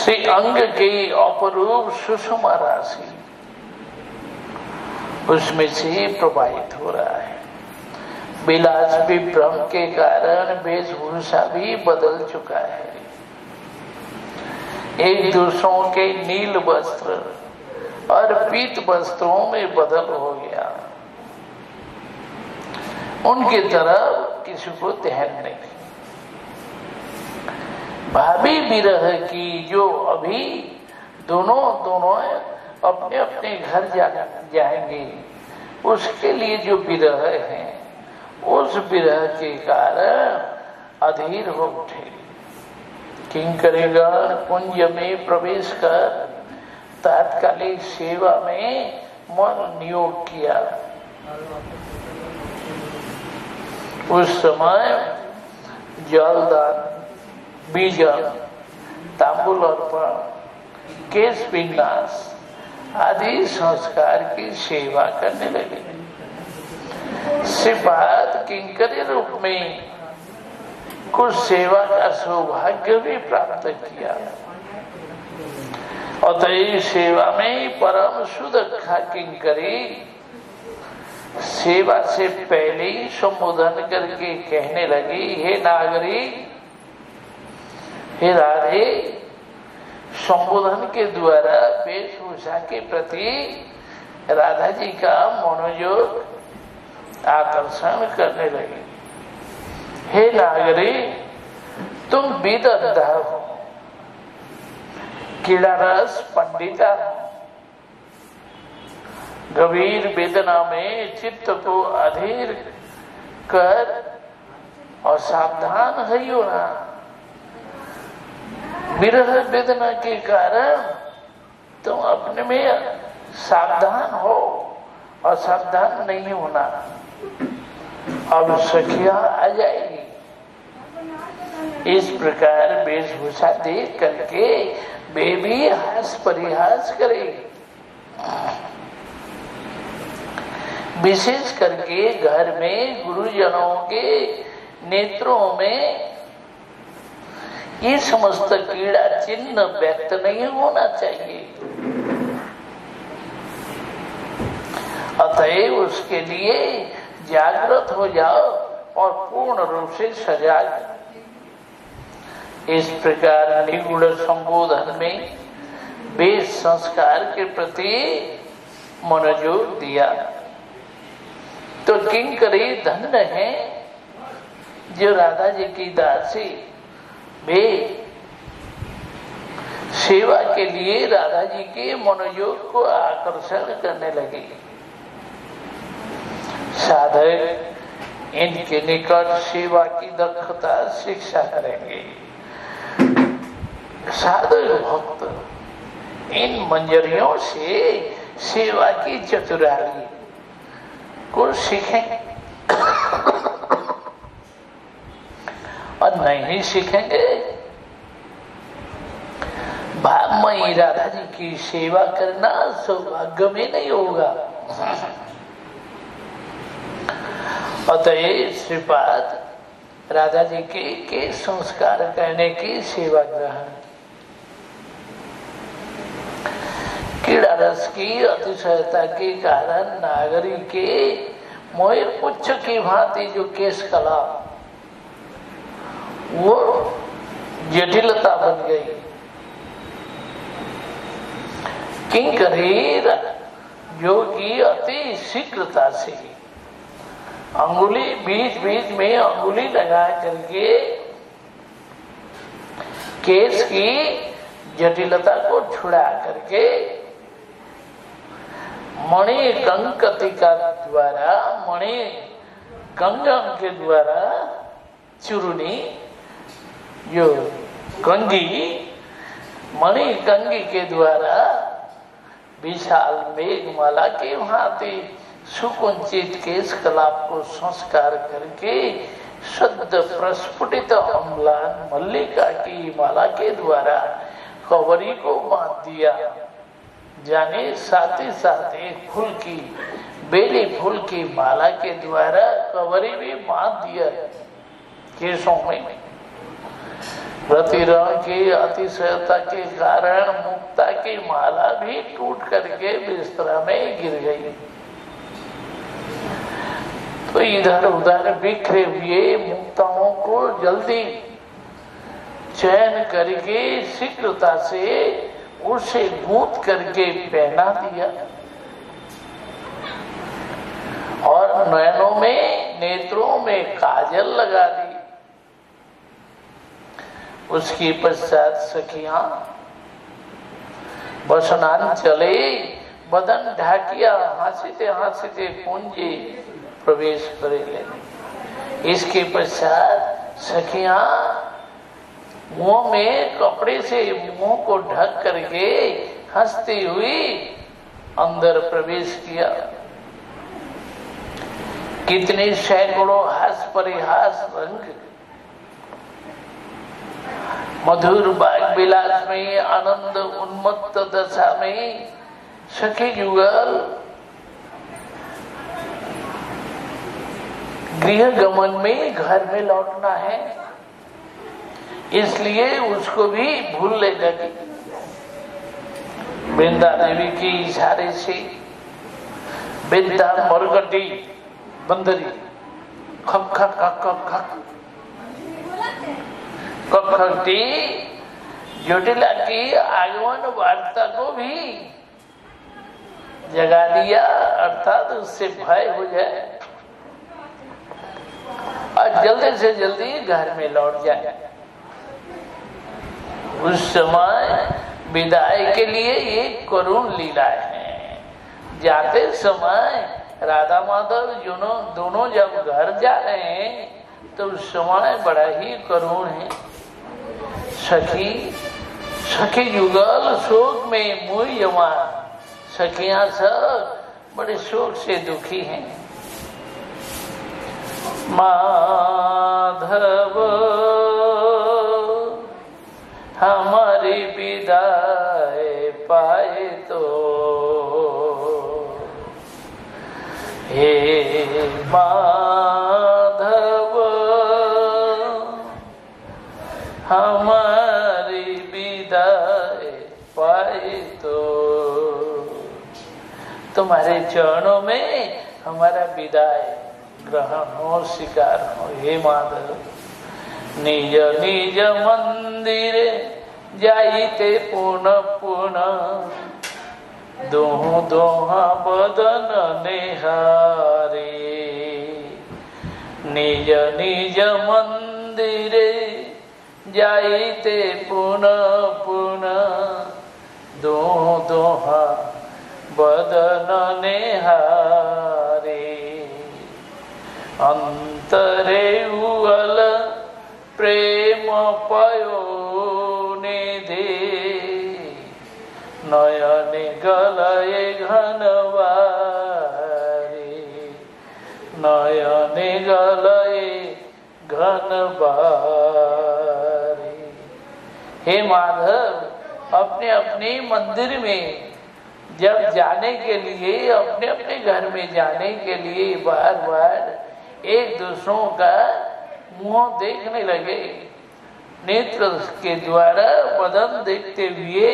श्री अंग के अपरूप सुषमा राशि उसमें से प्रवाहित हो रहा है। विलास विभ्रम के कारण वेशभूषा भी बदल चुका है। एक दूसरों के नील वस्त्र और पीत वस्त्रों में बदल हो गया। उनकी तरफ किसी को ध्यान नहीं। भाभी विरह की जो अभी दोनों अपने अपने घर जाएंगे, उसके लिए जो विरह है, उस विरह के कारण अधीर हो उठे। किंकरेगा कुंज में प्रवेश कर तात्कालिक सेवा में मन नियोग किया। उस समय जलदान, बीजन, तांबूल अर्पण, केश विन्यास आदि संस्कार की सेवा करने लगे। श्रीपाद किंकरी रूप में कुछ सेवा का सौभाग्य भी प्राप्त किया। अतः सेवा में परम सुदक्षा किंकरी सेवा से पहले ही संबोधन करके कहने लगी, हे नागरिक, हे राधे। संबोधन के द्वारा वेशभूषा के प्रति राधा जी का मनोयोग आकर्षण करने लगे। हे नागरिक, तुम विदग्धा हो, क्रीड़ारस पंडिता हो। गंभीर वेदना में चित्त को अधीर कर और सावधान हो ना। विरह वेदना के कारण तुम अपने में सावधान हो और सावधान नहीं होना। अब सखिया आ जाएगी। इस प्रकार वेशभूषा देख करके वे भी हास परिहास करेगी। विशेष करके घर में गुरुजनों के नेत्रों में ये समस्त क्रीड़ा चिन्ह व्यक्त नहीं होना चाहिए। अतएव उसके लिए जागृत हो जाओ और पूर्ण रूप से सजाग। इस प्रकार निगूढ़ संबोधन में वेद संस्कार के प्रति मनोयोग दिया। तो किंकरी धन्य है जो राधा जी की दासी वे सेवा के लिए राधा जी के मनोयोग को आकर्षण करने लगे। साधक इनके निकट सेवा की दक्षता शिक्षा करेंगे। साधक भक्त इन मंजरियों से सेवा की चतुराई को सीखेंगे और नहीं सीखेंगे भावमयी राधा जी की सेवा करना सौभाग्य में नहीं होगा। अतः श्रीपाद राधा जी के संस्कार करने की सेवा ग्रहण। क्रीड़ा रस की अतिशयता के कारण नागरी के मोहे पुच्छ की भांति जो केश कला वो जटिलता बन गई। किंकरी जो कि अति शीघ्रता से अंगुली बीच बीच में अंगुली लगा करके केस की जटिलता को छुड़ा करके मणि कंकतिका द्वारा मणि कंगन के द्वारा चूर्णी जो कंगी मणि कंगी के द्वारा विशाल मेघमाला के भांति सुकुंचित केश कलाप को संस्कार करके शुद्ध प्रस्फुटित अम्लान मल्लिका की माला के द्वारा कवरी को बांध दिया। जाने साथ ही साथ एक फूल की बेली फूल की माला के द्वारा कवरी भी बांध दिया केशों में। प्रतिरण की अतिशयता के कारण मुक्ता की माला भी टूट करके बिस्तरा में गिर गई। तो इधर उधर बिखरे हुए मुक्ताओं को जल्दी चयन करके शीघ्रता से उसे गूंथ करके पहना दिया और नयनों में नेत्रों में काजल लगा दी। उसके पश्चात सखियां बसनान चले, बदन ढाकिया हंसते हंसते कुंजे प्रवेश करे ले। इसके पश्चात सखियां मुंह में कपड़े से मुंह को ढक करके हंसती हुई अंदर प्रवेश किया। कितने सैकड़ों हास परिहास रंग मधुर बाग विलास में आनंद उन्मत्त दशा में सखी युगल गृह गमन में घर में लौटना है, इसलिए उसको भी भूलने लगी। वृंदा देवी के इशारे से विद्या मरगटी बंदरी खक खक खक खक कखटी जोटिला की आगमन वार्ता को भी जगा दिया, अर्थात उससे भय हो जाए और जल्दी से जल्दी घर में लौट जाए। उस समय विदाई के लिए ये करुण लीलाएं हैं। जाते समय राधा माधव दोनों जब घर जा रहे हैं तो उस समय बड़ा ही करुण है। सखी युगल शोक में मुह्यमान, सखियां सब बड़े शोक से दुखी हैं। माधव हमारी विदाई पाए तो, हे माधव हमारी विदाई पाए तो, तुम्हारे चरणों में हमारा विदाई ग्रहण हो, स्वीकार हो। हे माधव निज निज मंदिर जाइते पुनः पुनः, दोहा दोहा बदन निहारे। निज निज मंदिर जाइते पुनः पुनः, दोहा दोहा बदन निहारे। अंतरे उगल प्रेम पयो निधि, नयन गलये घनवारे। नयन गलये घनवारे। हे माधव अपने अपने मंदिर में जब जाने के लिए, अपने अपने घर में जाने के लिए बार बार एक दूसरों का मुंह देखने लगे, नेत्र के द्वारा बदन देखते हुए।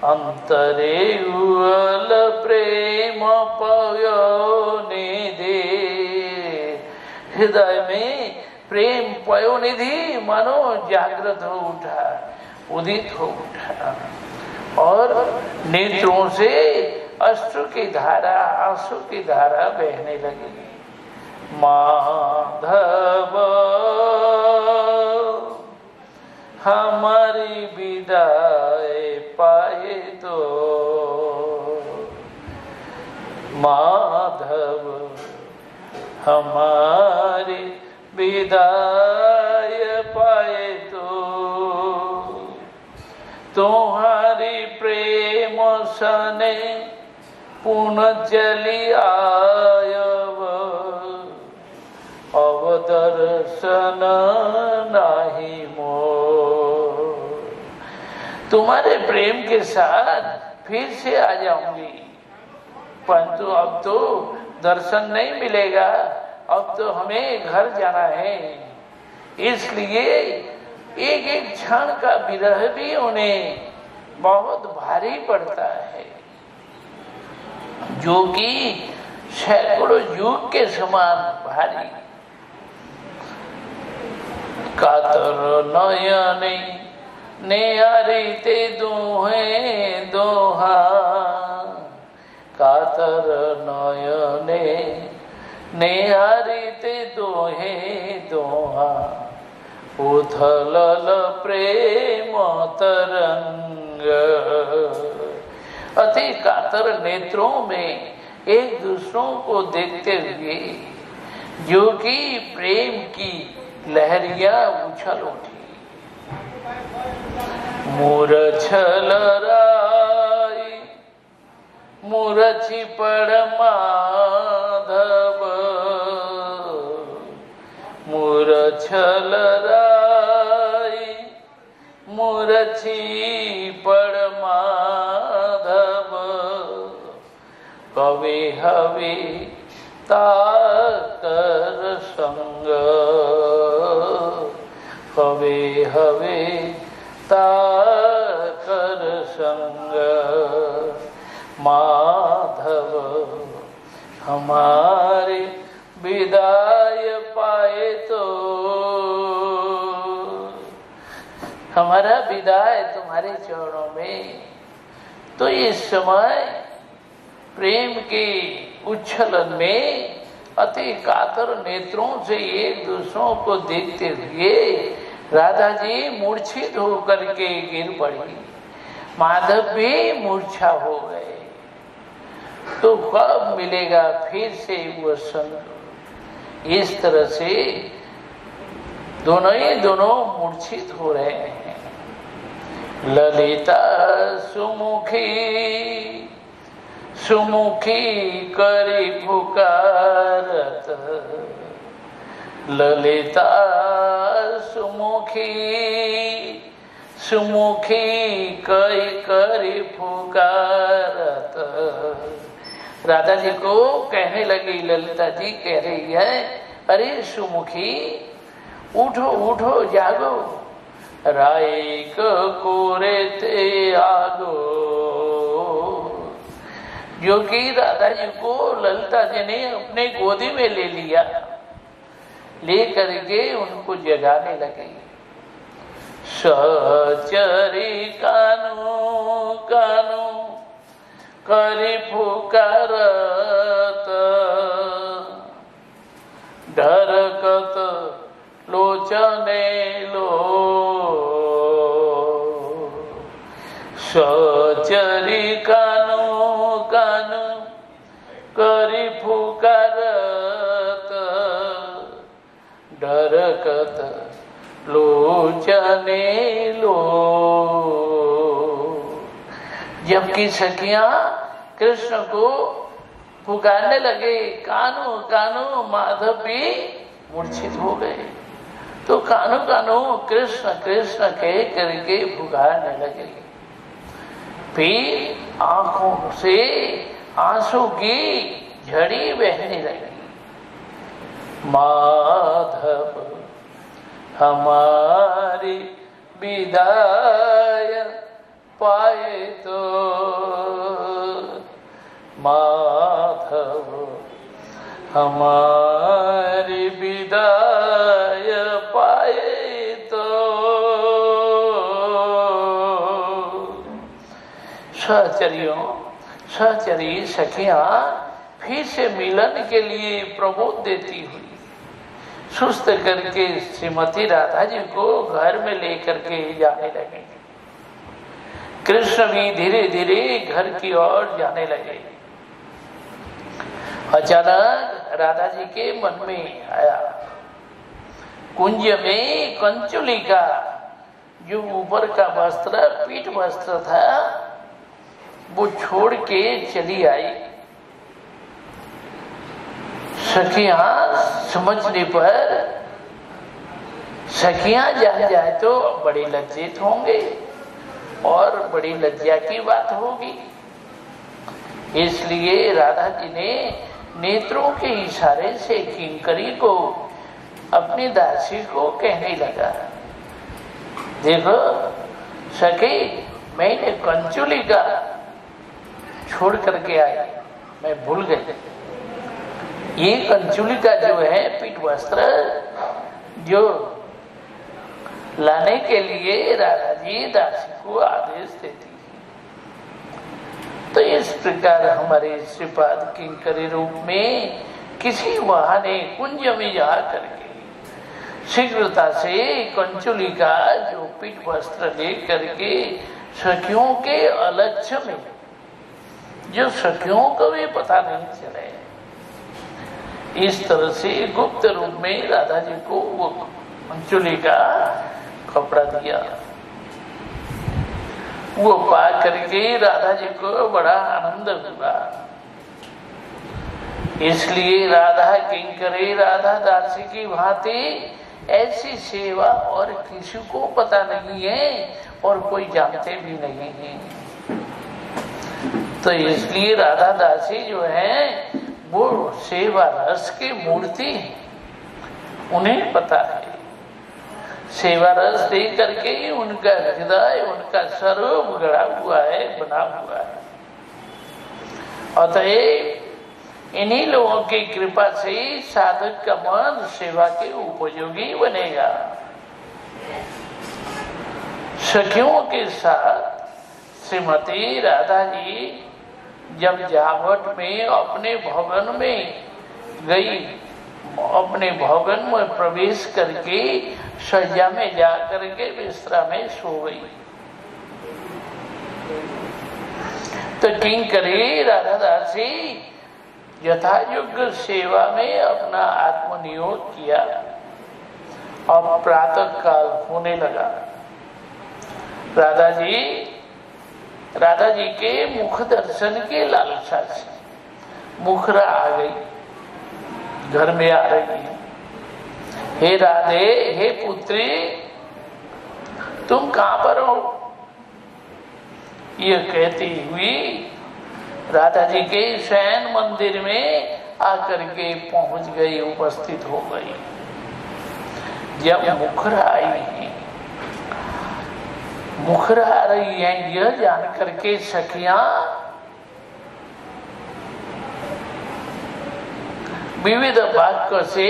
अंतरे उल प्रेम पयो निधि, हृदय में प्रेम पयो निधि मानो जागृत हो उठा, उदित हो उठा और नेत्रों से अश्रु की धारा, आंसू की धारा बहने लगी। माधव हमारी विदाई पाए तो, माधव हमारी विदाई पाए तो, तुम्हारी प्रेम सने पुनः चली आयव, अवदर्शन नाही मोर। तुम्हारे प्रेम के साथ फिर से आ जाऊंगी, परंतु अब तो दर्शन नहीं मिलेगा, अब तो हमें घर जाना है। इसलिए एक एक क्षण का विरह भी उन्हें बहुत भारी पड़ता है, जो कि सैकड़ों युग के समान भारी। कातर नयने नेहारीते दोहे दोहा, कातर नयने नेहारीते दोहे दोहा, उथलल प्रेम तरंग। अति कातर नेत्रों में एक दूसरों को देखते हुए जो कि प्रेम की लहरियां उछल उठी। मूरछल राई मूरछी पड़ माधव, मूरछल राई मूरछी पड़ माधव, कवि हवि ताकर संग, कवि हवि ताकर संग। माधव हमारे विदाय पाए तो, हमारा विदाय तुम्हारे चरणों में। तो इस समय प्रेम के उच्छलन में अति कातर नेत्रों से एक दूसरों को देखते हुए राधा जी मूर्छित होकर के गिर पड़ी, माधव भी मूर्छा हो गए। तो कब मिलेगा फिर से वो संग? इस तरह से दोनों ही दोनों मूर्छित हो रहे हैं। ललिता सुमुखी सुमुखी करी पुकारत, ललिता सुमुखी सुमुखी कई करी पुकारत। राधा जी को कहने लगी, ललिता जी कह रही है, अरे सुमुखी उठो उठो जागो, राय कोरे ते आगो। जो कि राधा जी को ललिता जी ने अपने गोदी में ले लिया, ले करके उनको जगाने लगे। सहचरी कानू कानू करी पुकारत, ढरकत लोचने लो। सहचरी कानू कानू करी पुकारत, ढरकत लोचने लो। जबकि सखियां कृष्ण को पुकारने लगे, कानू कानू, माधव भी मूर्छित हो गए। तो कानू कानू कृष्ण कृष्ण कह करके पुकारने लगे। फिर आंखों से आंसू की झड़ी बहने लगी। माधव हमारी विदाय पाए तो, माधव हमारी विदाय पाए तो। सहचरी सखियां फिर से मिलन के लिए प्रबोध देती हुई सुस्त करके श्रीमती राधा जी को घर में लेकर के जाने लगे। कृष्ण भी धीरे धीरे घर की ओर जाने लगे। अचानक राधा जी के मन में आया, कुंज में कंचुली का जो ऊपर का वस्त्र, पीठ वस्त्र था, वो छोड़ के चली आई। सखियां समझने पर, सखियां जहाँ जाए तो बड़ी लज्जित होंगे और बड़ी लज्जा की बात होगी। इसलिए राधा जी ने नेत्रों के इशारे से किंकरी को, अपनी दासी को कहने लगा देखो सखी, मैंने कंचुली का छोड़ करके आई, मैं भूल गई। ये कंचुली का जो है पीठ वस्त्र जो लाने के लिए राधा जी दासी को आदेश देती है। तो इस प्रकार हमारे श्रीपाद किंकरी रूप में किसी बहाने कुंज में जा करके शीघ्रता से कंचुली का जो पीठ वस्त्र ले करके सखियों के अलक्ष्य में, जो सखियों को भी पता नहीं चले, इस तरह से गुप्त रूप में राधा जी को वो कंचुली का कपड़ा दिया। वो पा करके राधा जी को बड़ा आनंद हुआ। इसलिए राधा किंकरी राधा दासी की भांति ऐसी सेवा और किसी को पता नहीं है और कोई जानते भी नहीं है। तो इसलिए राधा दासी जो है वो सेवा रस की मूर्ति है, उन्हें पता है। सेवा रस दे करके उनका हृदय, उनका स्वरूप गढ़ा हुआ है, बना हुआ है। अतएव इन्हीं लोगों की कृपा से साधक का मन सेवा के उपयोगी बनेगा। सखियों के साथ श्रीमती राधा जी जब जावट में अपने भवन में गई, अपने भवन में प्रवेश करके शैया में जा करके बिस्तरा में सो गई, तो किंकरी राधा दासी यथायोग्य सेवा में अपना आत्मनियोग किया। अब प्रातः काल होने लगा। राधा जी के मुख दर्शन के लालसा से मुखरा आ गई, घर में आ रही है। हे राधे, हे पुत्री, तुम कहां पर हो? ये कहती हुई राधा जी के शयन मंदिर में आकर के पहुंच गई, उपस्थित हो गई। जब मुखरा आई है, मुखरा आ रही है, यह जान करके सखियां विविध वाक्य से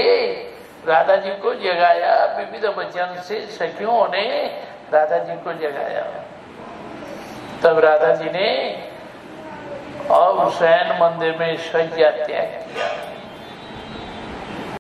राधा जी को जगाया, विविध वचन से सखियों ने राधा जी को जगाया। तब राधा जी ने और शयन मंदिर में शय्या त्याग किया।